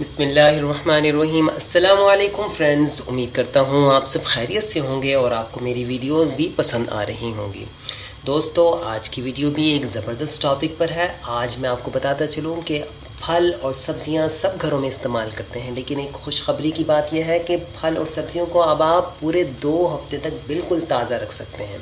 بسم اللہ الرحمن الرحیم۔ السلام علیکم فرینڈز، امید کرتا ہوں آپ سب خیریت سے ہوں گے اور آپ کو میری ویڈیوز بھی پسند آ رہی ہوں گی۔ دوستو، آج کی ویڈیو بھی ایک زبردست ٹاپک پر ہے۔ آج میں آپ کو بتاتا چلوں کہ پھل اور سبزیاں سب گھروں میں استعمال کرتے ہیں، لیکن ایک خوشخبری کی بات یہ ہے کہ پھل اور سبزیوں کو اب آپ پورے 2 ہفتے تک بالکل تازہ رکھ سکتے ہیں۔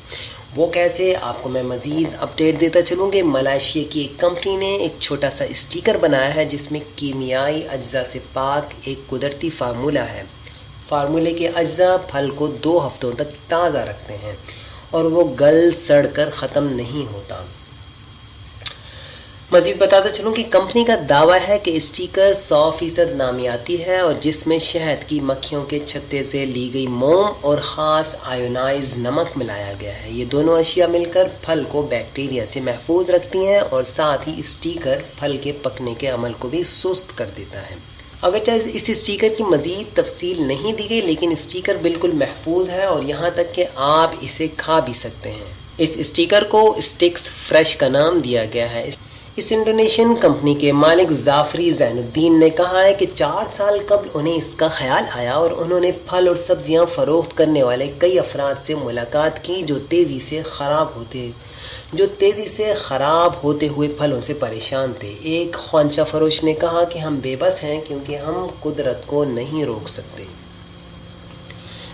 وہ کیسے، آپ کو میں مزید اپڈیٹ دیتا چلوں کہ ملائیشیا کی ایک کمپنی نے ایک چھوٹا سا اسٹیکر بنایا ہے جس میں کیمیائی اجزاء سے پاک ایک قدرتی فارمولہ ہے۔ فارمولے کے اجزاء پھل کو 2 ہفتوں تک تازہ رکھتے ہیں اور وہ گل سڑ کر ختم نہیں ہوتا۔ مزید بتاتا چلوں کہ کمپنی کا دعویٰ ہے کہ اسٹیکر 100% نامیاتی ہے اور جس میں شہد کی مکھیوں کے چھتے سے لی گئی موم اور خاص آیونائز نمک ملایا گیا ہے۔ یہ دونوں اشیاء مل کر پھل کو بیکٹیریا سے محفوظ رکھتی ہیں اور ساتھ ہی اسٹیکر پھل کے پکنے کے عمل کو بھی سست کر دیتا ہے۔ اگرچہ اس اسٹیکر کی مزید تفصیل نہیں دی گئی، لیکن اسٹیکر بالکل محفوظ ہے اور یہاں تک کہ آپ اسے کھا بھی سکتے ہیں۔ اس اسٹیکر کو اسٹکس فریش کا نام دیا گیا ہے۔ اس انڈونیشین کمپنی کے مالک ظافری زین الدین نے کہا ہے کہ 4 سال قبل انہیں اس کا خیال آیا اور انہوں نے پھل اور سبزیاں فروخت کرنے والے کئی افراد سے ملاقات کی جو تیزی سے خراب ہوتے ہوئے پھلوں سے پریشان تھے۔ ایک خوانچہ فروش نے کہا کہ ہم بے بس ہیں کیونکہ ہم قدرت کو نہیں روک سکتے۔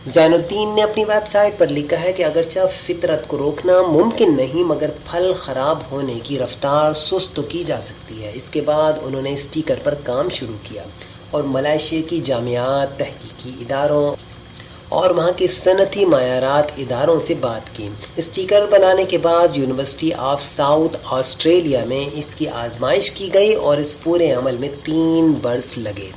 زین الدین نے اپنی ویب سائٹ پر لکھا ہے کہ اگرچہ فطرت کو روکنا ممکن نہیں، مگر پھل خراب ہونے کی رفتار سست تو کی جا سکتی ہے۔ اس کے بعد انہوں نے اسٹیکر پر کام شروع کیا اور ملائیشیا کی جامعات، تحقیقی اداروں اور وہاں کے صنعتی معیارات اداروں سے بات کی۔ اسٹیکر بنانے کے بعد یونیورسٹی آف ساؤتھ آسٹریلیا میں اس کی آزمائش کی گئی اور اس پورے عمل میں 3 برس لگے۔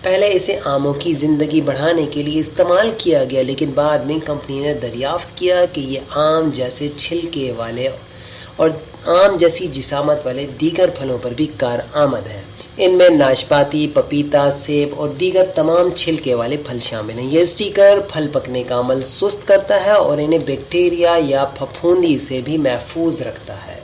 پہلے اسے آموں کی زندگی بڑھانے کے لیے استعمال کیا گیا، لیکن بعد میں کمپنی نے دریافت کیا کہ یہ آم جیسے چھلکے والے اور آم جیسی جسامت والے دیگر پھلوں پر بھی کارآمد ہے۔ ان میں ناشپاتی، پپیتا، سیب اور دیگر تمام چھلکے والے پھل شامل ہیں۔ یہ اسٹیکر پھل پکنے کا عمل سست کرتا ہے اور انہیں بیکٹیریا یا پھپھوندی سے بھی محفوظ رکھتا ہے۔